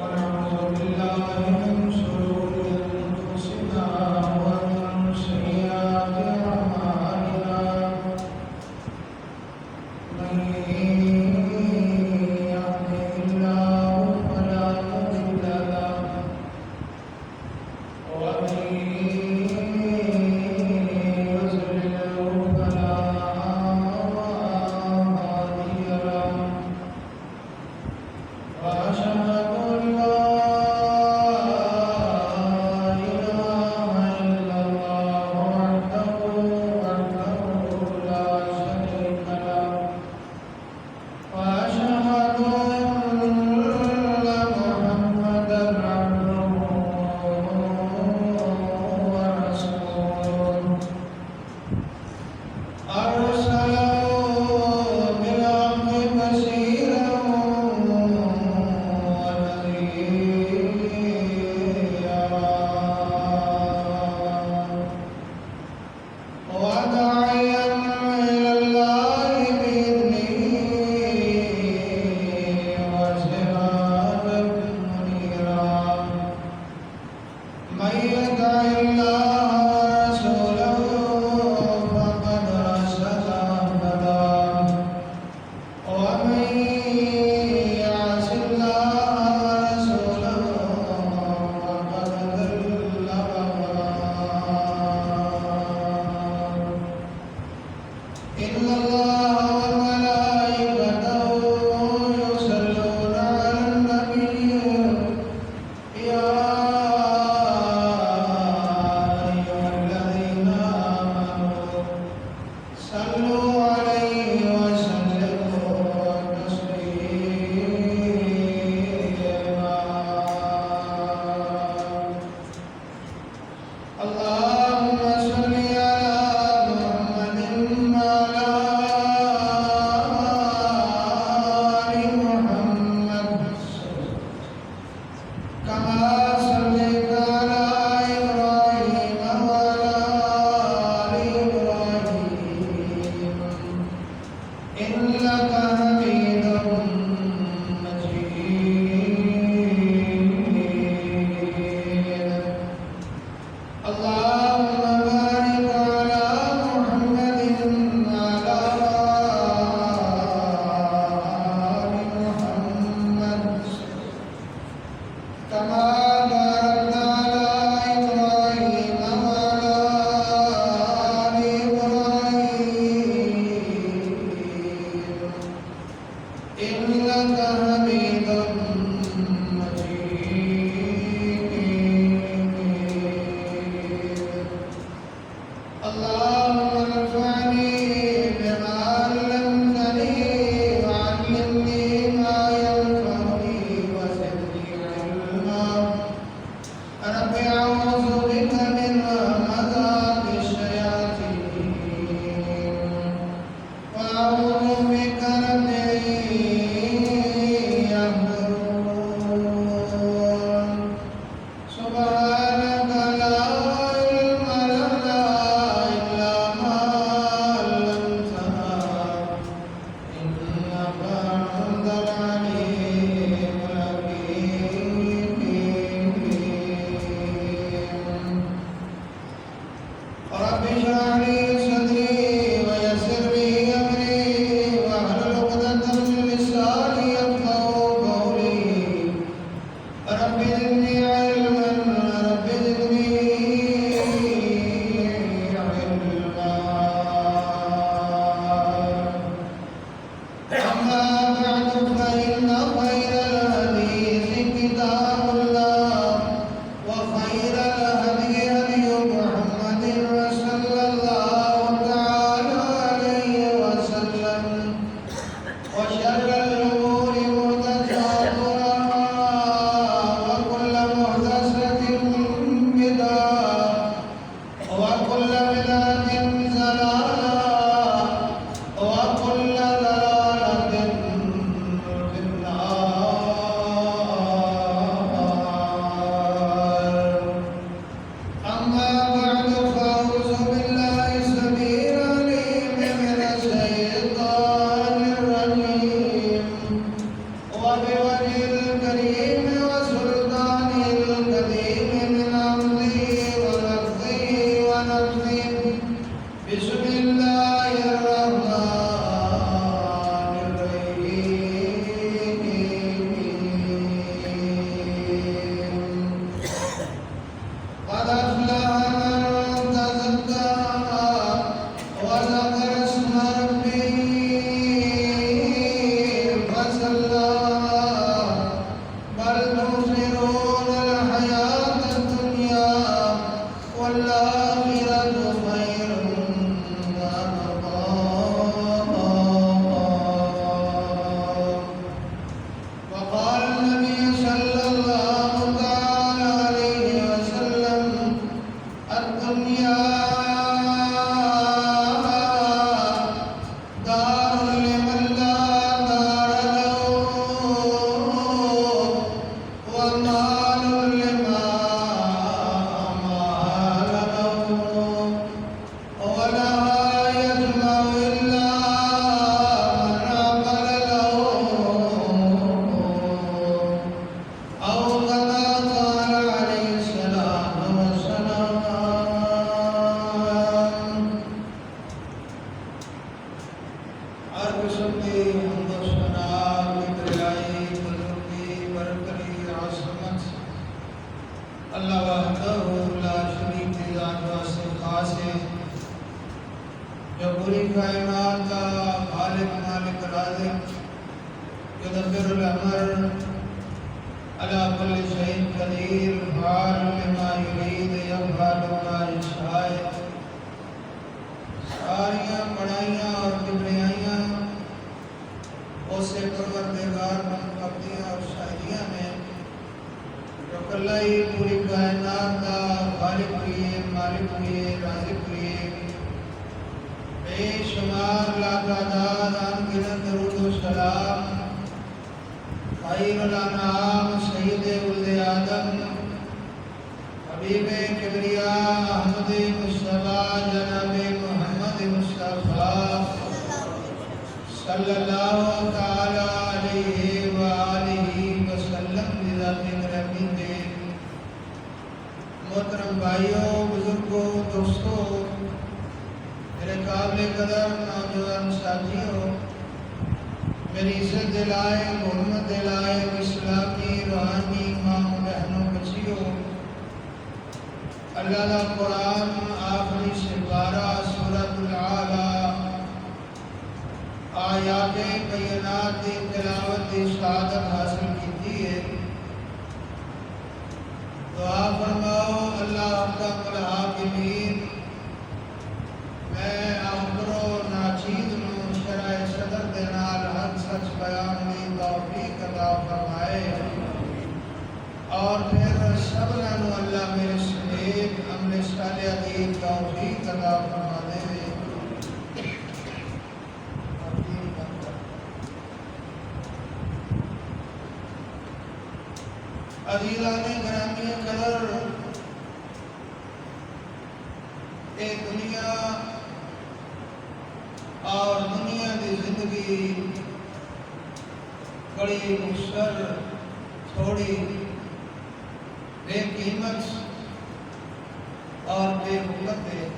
ونعوذ بالله من شرور أنفسنا ومن سيئات أعمالنا من يهده الله فلا مضل له ومن يضلل فلا هادي له وأشهد أن لا إله إلا الله وحده لا شريك له وأشهد أن محمدا عبده ورسوله أرسله بالحق بشيرا ونذيرا وداعيا إلى الله بإذنه وسراجا منيرا من يطع الله ورسوله فقد رشد هداه ومن يعص الله ورسوله فقد ضل وضل إن الله وملائكته يصلون على النبي يا أيها الذين آمنوا صلوا عليه وسلموا تسليما اللهم صل على محمد وعلى آل محمد كما صليت على إبراهيم وعلى آل إبراهيم إنك حميد مجيد اللهم بارك على محمد وعلى آل محمد كما باركت على إبراهيم وعلى آل إبراهيم إنك حميد مجيد اللهم انفعني بما علمتني وعلمني ما ينفعني وزدني علما رب أعوذ بك من همزات الشياطين وأعوذ بك رب أن يحضرون سبحانك لا علم لنا إلا ما علمتنا إنك أنت العليم الحكيم رب اشرح لي صدري ويسر لي أمري واحلل عقدة من لساني يفقهوا قولي رب زدني علما رب زدني علما أما بعد فإن خير الحديث كتاب الله وخير الهدي هدي محمد صلى الله تعالى عليه وسلم وشر الأمور محدثاتها وكل محدثة بدعة وكل بدعة ضلالة وكل ضلالة في النار أما بعد فأعوذ بالله السميع العليم من الشيطان الرجيم وبوجه الكريم وسلطانه وقال النبي صلى الله تعالى عليه وسلم الدنيا دار لمن لا دار له ومال لمن مال له ولا يجمع إلا من عقل له أو كما قال عليه الصلاة والسلام. ہر قسم کی حمد و ثنا کی دریائی بزرگی برتری عظمت اللہ وحدہ لا شریک کی ذات واسطے خاص ہے، جو پوری کائنات کا خالق مالک رازق یدبر الامر علی کل شیء قدیر فعال لما یرید یفعل ما یشاء. ساریاں بڑائیاں اور کبریائیاں اسے پروردگار منقبضیاں اور شاعریاں میں جو کلہ ہی پوری کائنات کا خالق ہوئے مالک ہوئے رازق ہوئے، بے شمار لاتعداد انگنت درود و سلام خیر الانعام سید ولد آدم حبیب کبریاء احمد مصطفیٰ جناب محمد مصطفیٰ صلی اللہ تعالی علیہ وآلہ وسلم بذات رحمی دے. محترم بھائیوں، بزرگوں، دوستوں، میرے قابل قدر نوجوان ساتھیوں، میری عزت دلائے محمد دلائے اسلامی روحانی ماں بہنوں بچیوں، اللہ کا قرآن آخری سپارہ سورۃ العلیٰ آیات بینات دی تلاوت دی سعادت حاصل کی ہے. دعا فرماؤ اللہ احکم الحاکمین میں آخرو ناچیز نو شرع صدر دے نال حق سچ بیان دی توفیق عطا فرمائے، اور پھر سبنا نو اللہ میرے سمیت عمل صالح دی توفیق عطا فرما دے. عزیزان گرامی قدر، اے دنیا اور دنیا کی زندگی بڑی مختصر، تھوڑی، بے قیمت اور بے مقدر ہے.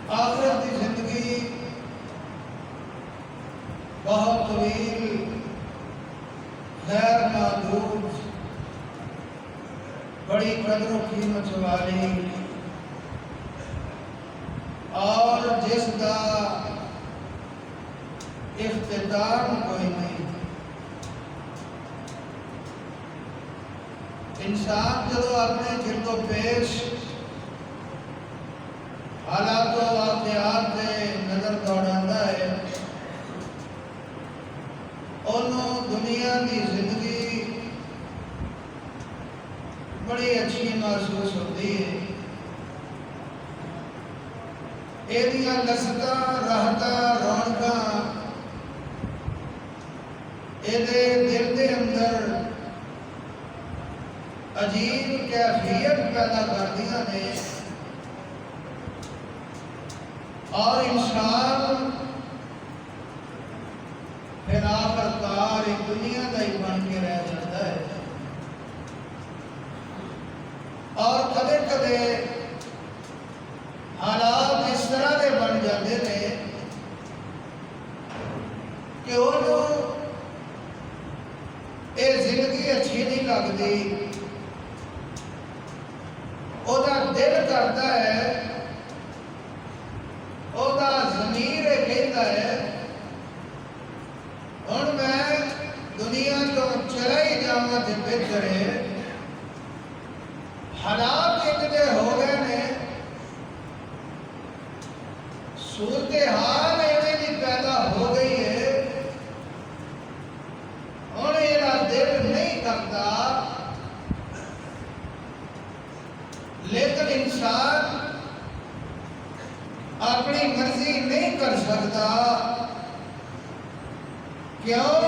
آخرت کی زندگی بہت طویل، غیر محدود، بڑی قدر و قیمت والی، اور جس کا اختتام کوئی نہیں. انسان جب اپنے جلد و پیش حالات و واقعات سے نظر دوڑاتا ہے، انہوں دنیا کی زندگی بڑی اچھی محسوس ہوتی ہے. یہ لذتاں راحتاں رونقاں یہ دل کے اندر عجیب کیفیت پیدا کردیاں نے، اور انسان پھر آخرکار ایک دنیا کا ہی بن کے رہ جاتا ہے. اور کدے کدے حالات اس طرح کے بن جاتے ہیں کہ انہوں یہ زندگی اچھی نہیں لگتی. وہ دل کرتا ہے، وہ ضمیر کہتا ہے ہوں میں دنیا تو چلا ہی جاواں تے بہتر ہے. حالات اتنے ہو گئے نے، صورتحال ایویں دی پیدا ہو گئی کیوں؟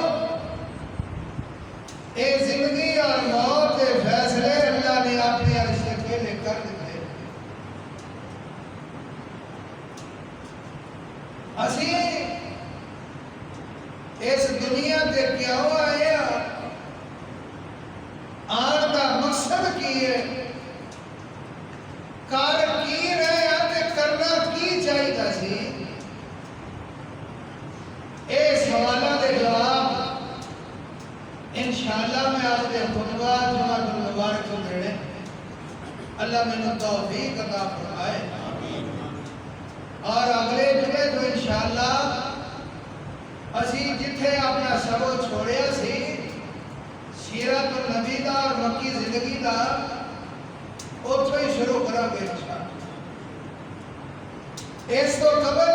اے زندگی اور موت کے فیصلے اللہ نے اپنے عرش سے پہلے کر دیتے. اسی اس دنیا تے کیوں آئے آن کا مقصد کی ہے؟ کار کی رہے تے کرنا کی چاہیے سی؟ اے سوالوں کے جواب انشاءاللہ میں آپ کے خطبہ جمعہ المبارک کو دینے اللہ میں توفیق عطا فرمائے. اور اگلے جمعے تو انشاءاللہ اسی جتھے اپنا سبو چھوڑیا سی سیرت النبی دا اور مکی زندگی دا اتھو ہی شروع کرا گے انشاءاللہ. اس کو قبل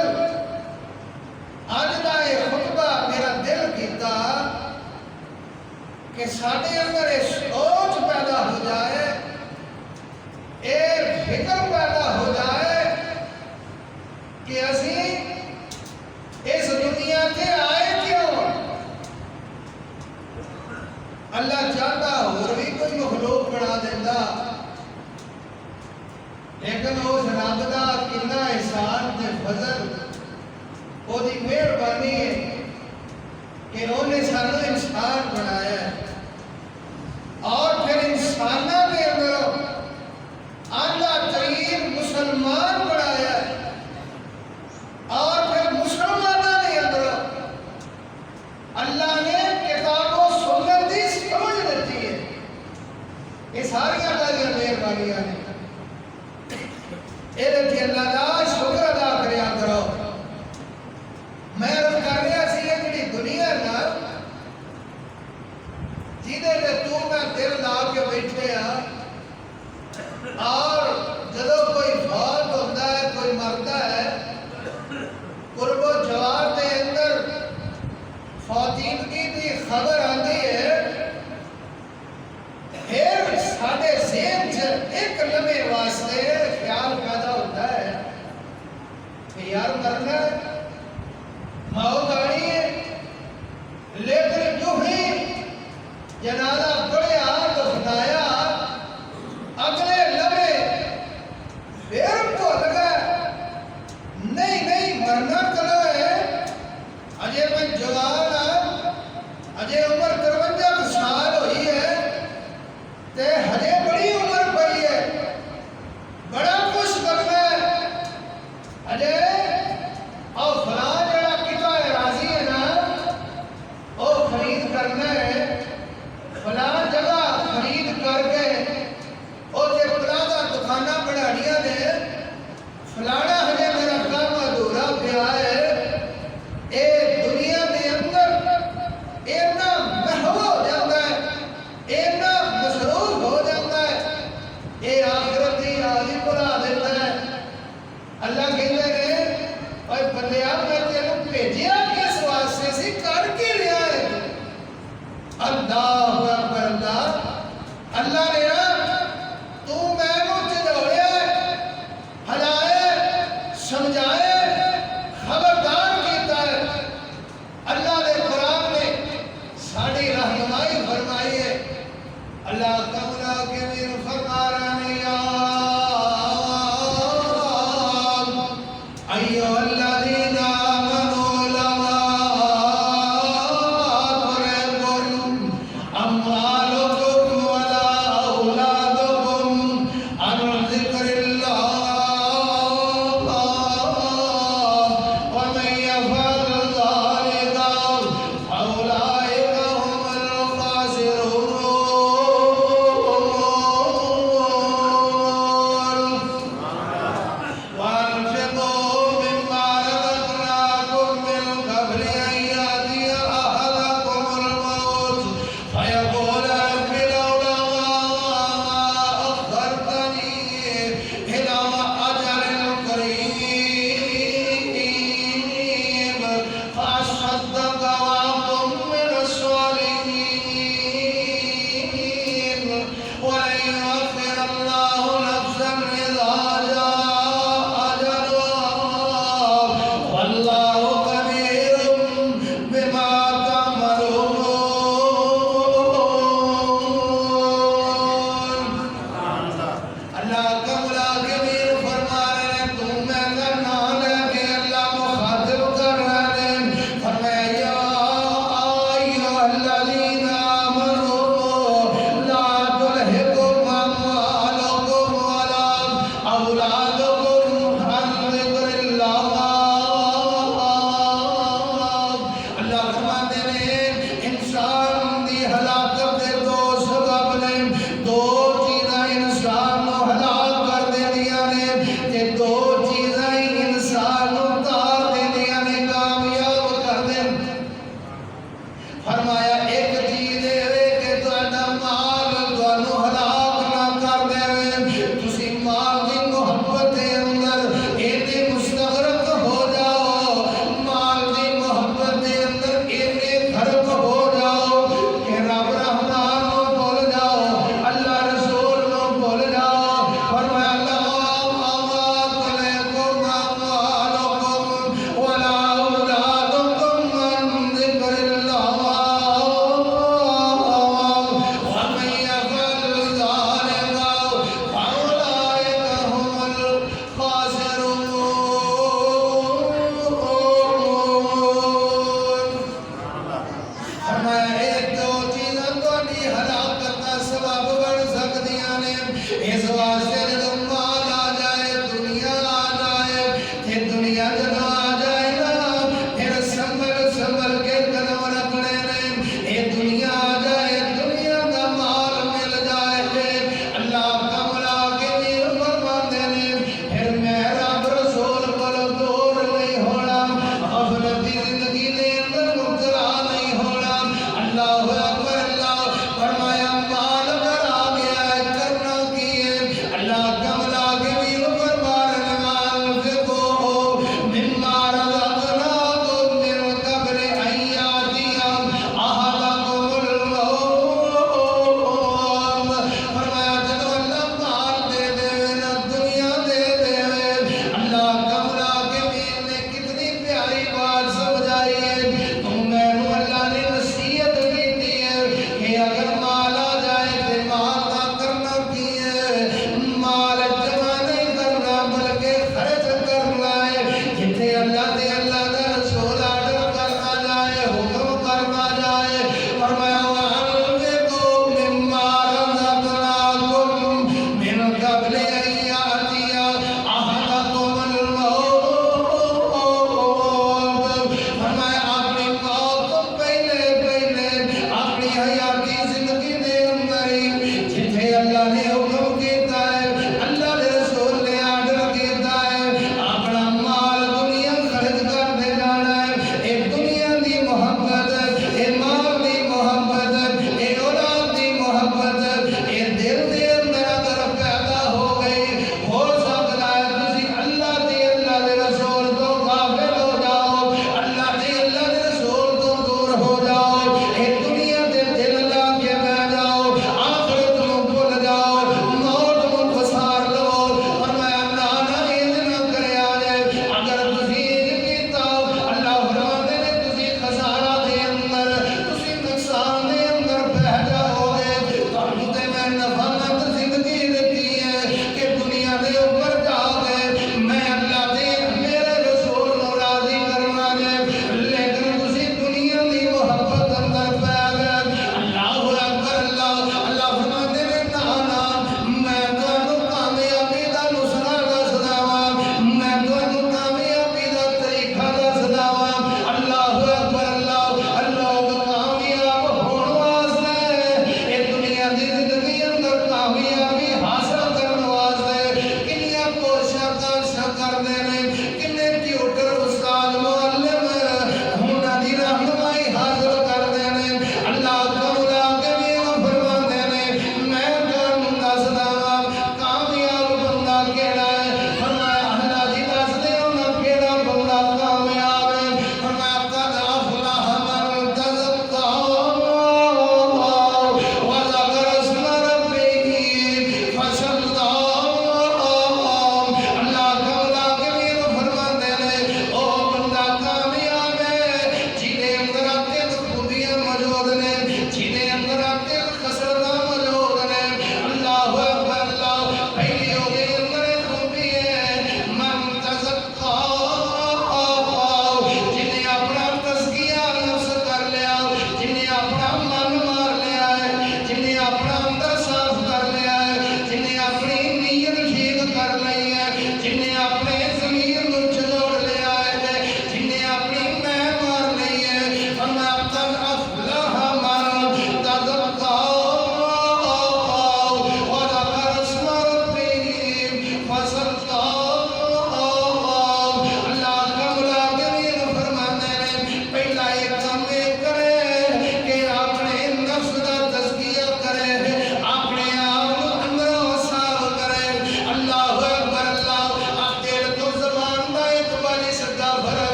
آج دا یہ خطبہ میرا دل کیتا کہ ساڑھے اندر ایک سوچ پیدا ہو جائے، ایک فکر پیدا ہو جائے کہ اسی اس دنیا کے آئے کیوں؟ اللہ چاہتا اور بھی کوئی مخلوق بنا دیتا، لیکن اس رب دا کتنا احسان تے فضل وہ دی مہربانی ہے کہ انہیں سانو انسان بنایا ہے اور پھر انسانوں کے اندر اعلیٰ ترین مسلمان بنایا ہے اور پھر مسلمانوں کے اندر اللہ نے کتاب و سنت دی سمجھ دیتی ہے. یہ ساری اللہ کی مہربانیاں ہیں. یہ اللہ کا شکر ادا کریا کرو. میں عرض کر رہا سی یہ جڑی دنیا نا جہدے تے تو میں دل لا کے بیٹھے ہاں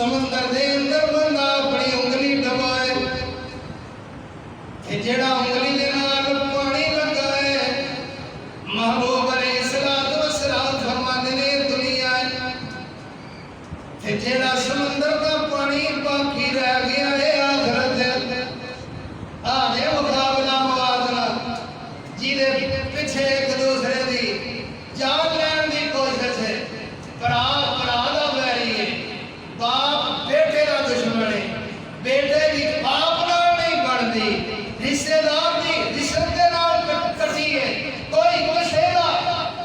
سمندر دے اندر بندہ اپنی انگلی ڈبائے تے جڑا انگلی دے نال پانی لگا ہے محبوب علیہ الصلوۃ والسلام فرماتے نے دنیا تے جڑا سمندر دا پانی باقی رہ گیا ہے آخرت آنے مقابلہ موازنہ جیدے پیچھے ایک دوسرے دی جان لین دی کوشش ہے پرا دا ویری ہے باپ بیٹے دا دشمن ہے بیٹے دی باپ نال نہیں بنتی رشتے دار دی رشتے دے نال کٹی ہے کوئی کسے دا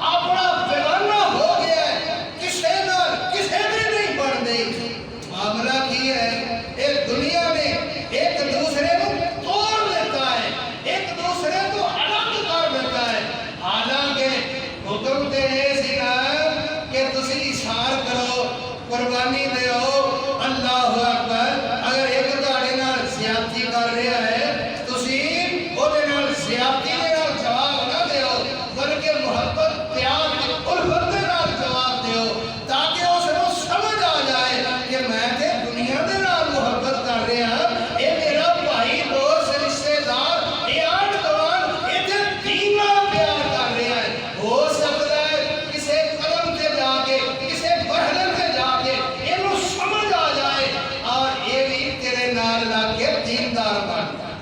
اپنا بیگانہ ہو گیا ہے کسے نال کسے بھی نہیں بنتی معاملہ کی ہے ایک دنیا میں ایک دوسرے کو توڑ دیتا ہے ایک دوسرے کو الگ کر دیتا ہے حالانکہ حکم تے ہے سینا کہ تسی اشار کرو قربانی دیو اللہ اکبر اگر ایک تہاڈے نال زیادتی کر رہا ہے تسی اودے نال زیادتی دے نال جواب نہ دیو بلکہ محبت پیار تے الفت دے نال جواب دیو تاکہ اس نوں سمجھ آ جائے کہ میں تے دنیا دے نال محبت کر رہا ہاں اے میرا بھائی دوست رشتے دار اے آن گوان اے تے دین نال پیار کر رہا ہے ہو سکتا ہے کسے قدم تے جا کے کسے مرحلے تے جا کے اینوں سمجھ آ جائے اور اے بھی تیرے نال لگ کے دیندار بن جائے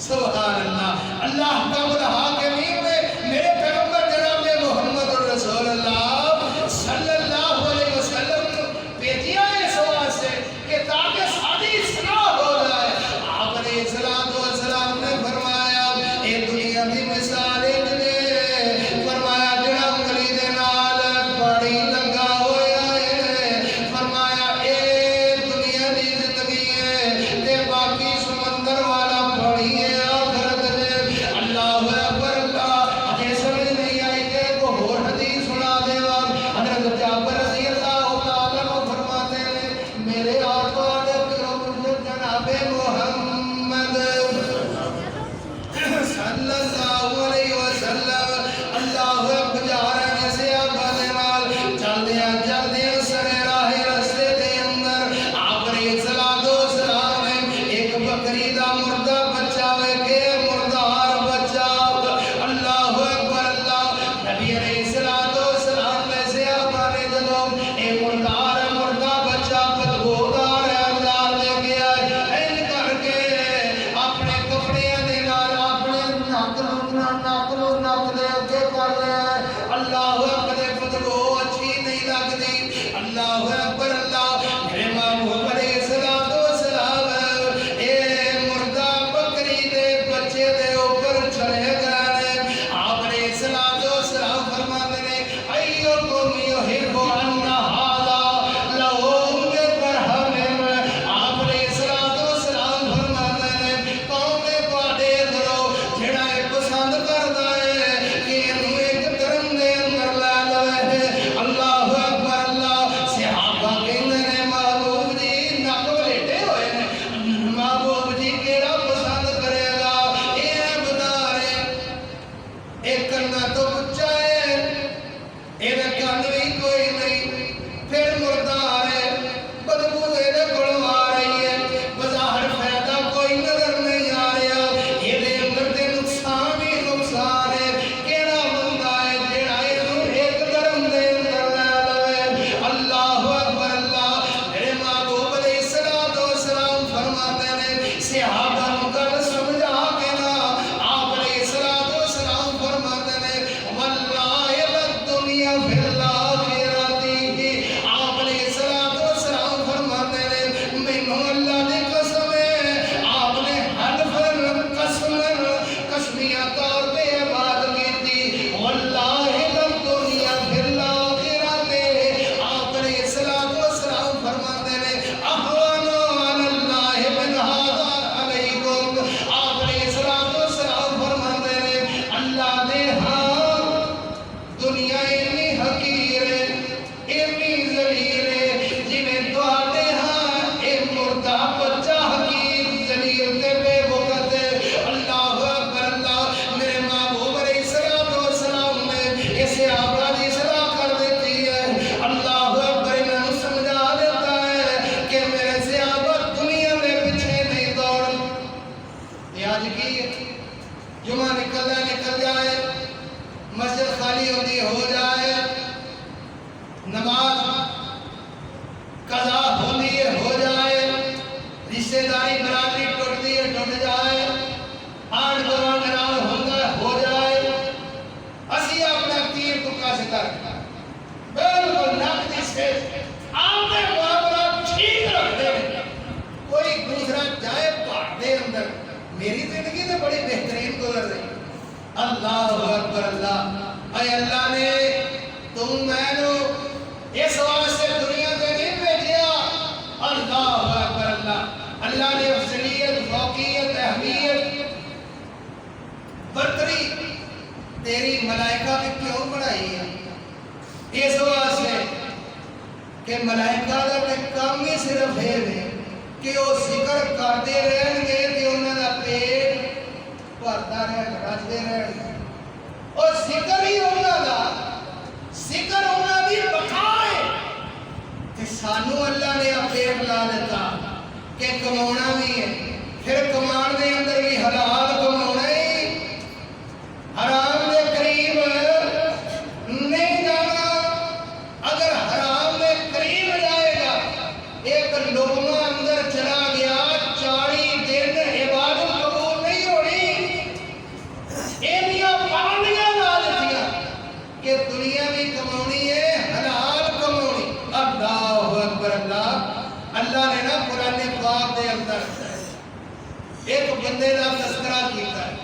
سبحان اللہ اللہ کا الحاکمین میں میرے پیغمبر جناب محمد الرسول اللہ صلی اللہ علیہ وسلم بھیجیا اس واسطے کہ تاکہ ساری اصلاح ہو جائے آپ نے السلام نے فرمایا اے دنیا دی مثال ایک نے فرمایا جڑا انگلی دے نال پانی لگا ہویا ہے فرمایا اے دنیا دی زندگی ہے تے باقی سمندر والا پانی ہے آخرت دے اللہ اکبر اللہ اجے سمجھ نہیں آئی کہ کو اور حدیث سنا دیوا حضرت جابر رضی اللہ تعالیٰ عنہ فرماتے ہیں میرے آقا نے پیغمبر جناب محمد صلی اللہ علیہ وسلم اللہ اکبر جا رہے ہیں صحابہ دے نال چلدیاں سرے راہ رستے دے اندر آپ نے السلام نے ایک بکری دا مردہ بچہ ویکھے مردار بچہ اللہ اکبر اللہ نبی علیہ السلام نے صحابہ نے جدوں اے مردہ بچہ بدبودار اندار لے گیا این کر کے اپنے کپڑے دے نال اپنے ناک دے اگے کر لیا اللہ اکبر بدبو اچھی نہیں لگدی اللہ اکبر اللہ میرے محبوب علیہ السلام اے مردہ بکری دے بچے دے اوپر چڑھے گئے آپ نے السلام فرماتے ہیں ایوکم یحب ان ھذا لہو برہم آپ نے السلام فرماتے ہیں کون تواڈے اندروں جڑا اے پسند کردا ہے کہ اینوں ایک کرم دے اندر لے لوے اللہ اکبر اللہ صحابہ اللہ اکبر اللہ اے اللہ نے تم مینو اس واسطے دنیا تے نہیں بھیجیا اللہ اکبر اللہ اللہ نے افضلیت فوقیت اہمیت برتری تیری ملائکہ نے کیوں بڑھائی ہے اس واسطے کہ ملائکہ کا کام ہی صرف ہے کہ وہ ذکر کرتے رہن گے کہ انہوں کا پیٹ بھرتا رہے رجتے رہے اور ذکر ہی انہوں کا ذکر انہوں کی بقائے کہ سانو اللہ نے پیٹ لا دیتا کہ کمانا بھی ہے پھر کمان دے اندر بھی حلال کمانا ہی حرام دے قریب نہیں جانا اگر حرام دے قریب جائے گا ایک لقمہ اندر چلا گیا 40 دن عبادت قبول نہیں ہونی ایمیاں پابندیاں لا دیتیاں کہ دنیا بھی کماؤنی ہے حلال کماؤنی اللہ اکبر اللہ نے نا قرآن پاک دے اندر ایک بندے کا تذکرہ کیتا ہے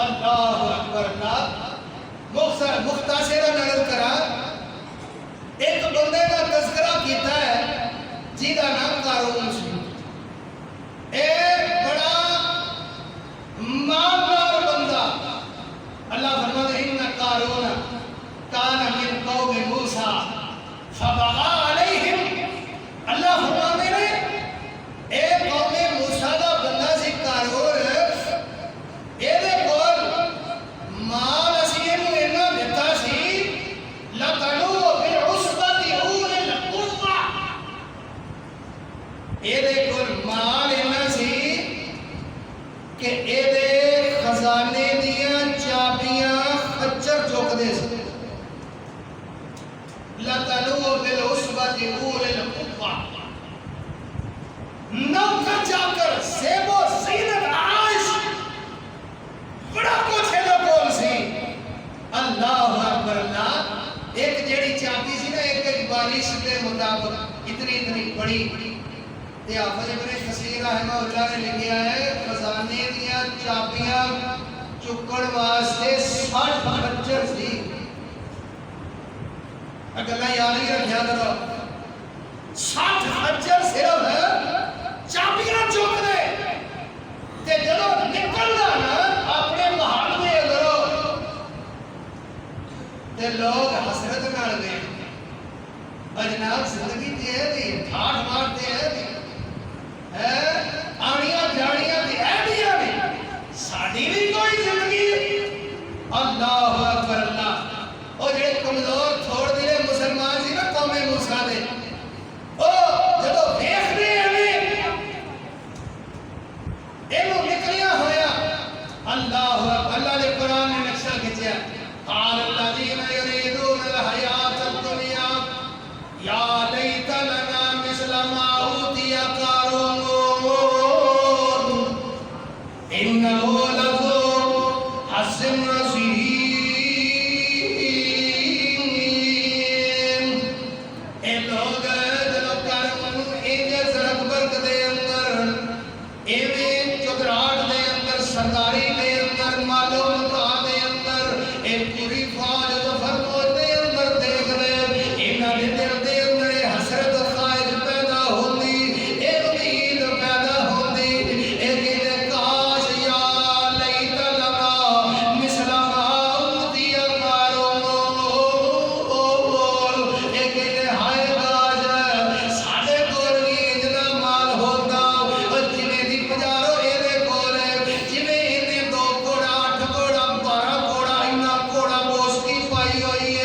اللہ اکبر اللہ مختصر نظر کرا ایک بندے کا تذکرہ کیتا ہے جیدہ نام قارون سی ایک بڑا مالدار بندہ اللہ فرماتا ہے ان قارون کان من قوم موسیٰ فبغى علیہم اللہ فرماتے ہیں ایک قوم موسیٰ کا بندہ سی قارون ایدے کول مال اسی انہوں انہا دیتا سی لَتَنُوَ بِالْعُصْبَةِ أُولِ الْقُوَّةِ ایدے کول مال انہا سی کہ ایدے خزانے دیاں چابیاں خچر چوک دے سی لَتَنُوَ بِالْعُصْبَةِ أُولِ الْقُوَّةِ نوکر جا کر زیب و زینت عائش بڑا کچھ ہے کون سی اللہ اکبر اللہ ایک جیڑی چابی سی نا ایک بارش کے مطابق اتنی بڑی تے حافظ ابن کثیر رحمہ اللہ نے لکھا ہے خزانے دیاں چابیاں چکڑ واسطے 60 خچر سی اگر اللہ یاد ہی رکھیا کرو 60 خچر صرف ہے چابیاں چک دے تے جدو نکلنا نا اپنے محل میں اندرو تے لوگ حسرت نال دے جناب زندگی تے ہے دی ٹھاٹ مارتے ہے دی آنیاں جانیاں دی ایڈیاں بھی ساڑی بھی کوئی زندگی اللہ اکبر اللہ اور جڑے کمزور تھوڑ دلے مسلمان سی نا قوم موسیٰ دے جدو دیکھ دے اینو نکلیا ہویا اللہ نے قرآن نے نقشہ کھچیا قال الذین یریدون الحیات الدنیا یا لیت لنا مثل ما اوتی قارون انہو لذو حظ نصیب اے لوگ جلو قارون ایجے سرک برک دے اندر ایویں چکراٹ دے اندر سرداری دے اندر معلوم مطا دے اندر ایک پوری فوج ظفر فوج دے اندر دیکھ لے انہاں دے دل دے اندر حسرت خواہش پیدا ہوندی ایک امید پیدا ہوندی ایک دے کاش یا لیت لنا مثل ما اوتی قارون ایک دے ہائے کاش ساڈے کول بھی اتنا مال ہوندا جویں دی پجارو ایدے کول جویں اینے 2 گھوڑا 8 گھوڑا 12 گھوڑا انہاں گھوڑا بوسکی پائی ہوئی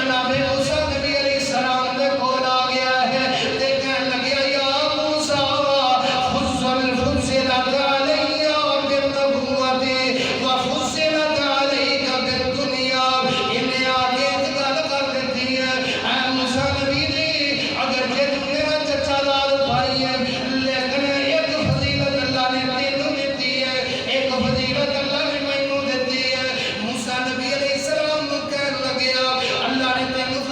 جناب موسیٰ نبی علیہ السلام دے کول آ گیا ہے تے کہن لگیا یا موسیٰ فصلت علی بالنبوۃ وفصلت علیک بالدنیا انہیں آگے گل کر دیتی ہے اے موسیٰ نبی جی اگر کہ تم میرا چچا لال بھائی ہے لیکن ایک فضیلت اللہ نے تینوں دیتی ہے ایک فضیلت اللہ نے مینوں دیتی ہے موسیٰ نبی علیہ السلام کہن لگیا اللہ نے تینوں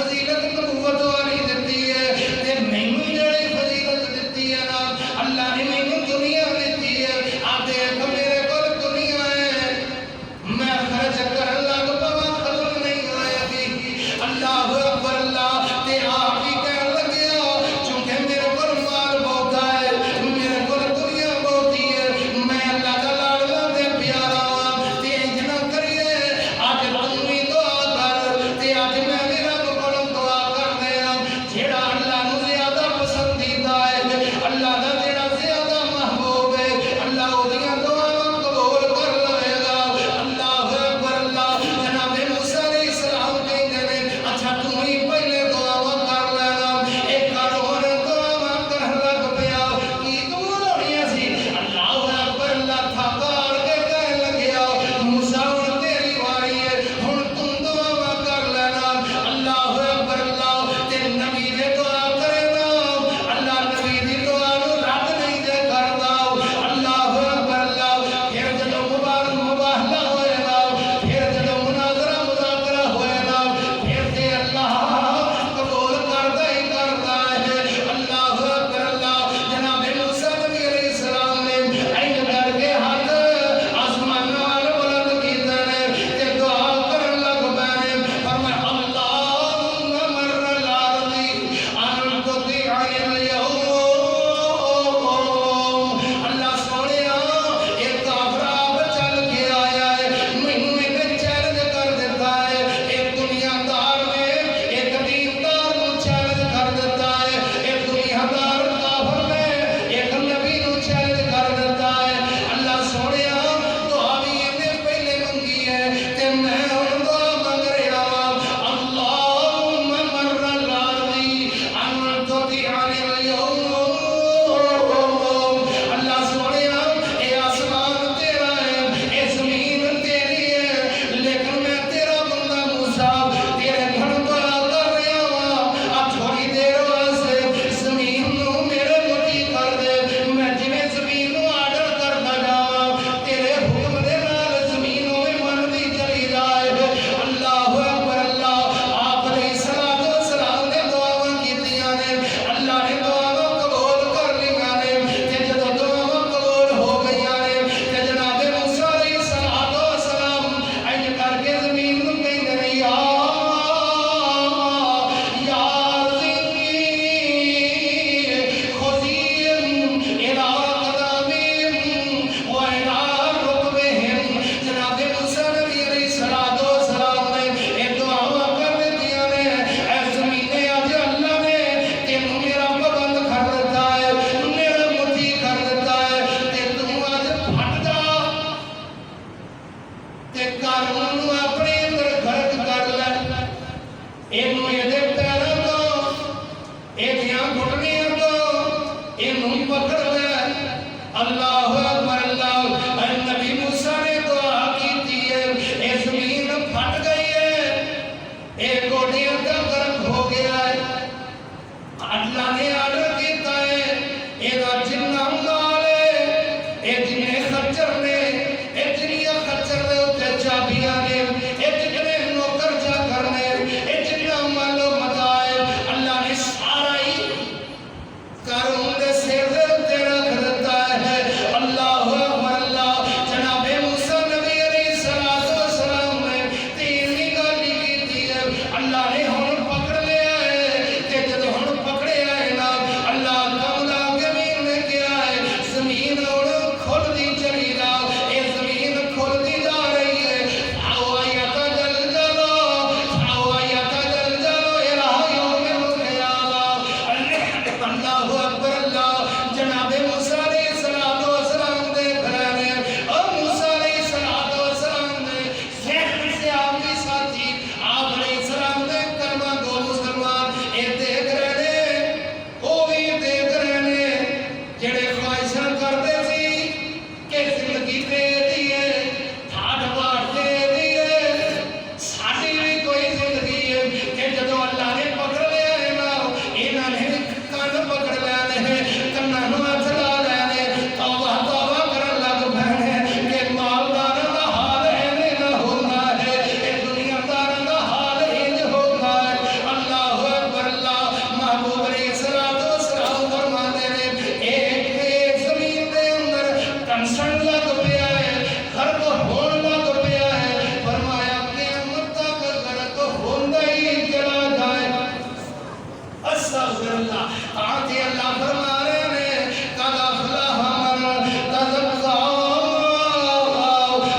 ساتھ ہی اللہ فرما رہے ہیں قد افلح من تزکا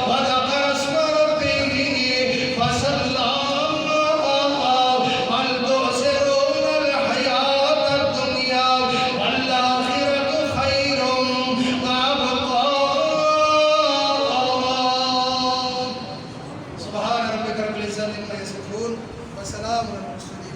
وذکر اسم ربہ فصلی بل تؤثرون الحیاۃ الدنیا والآخرۃ خیر وابقی سبحان ربک رب العزت عما یصفون وسلام علی المرسلین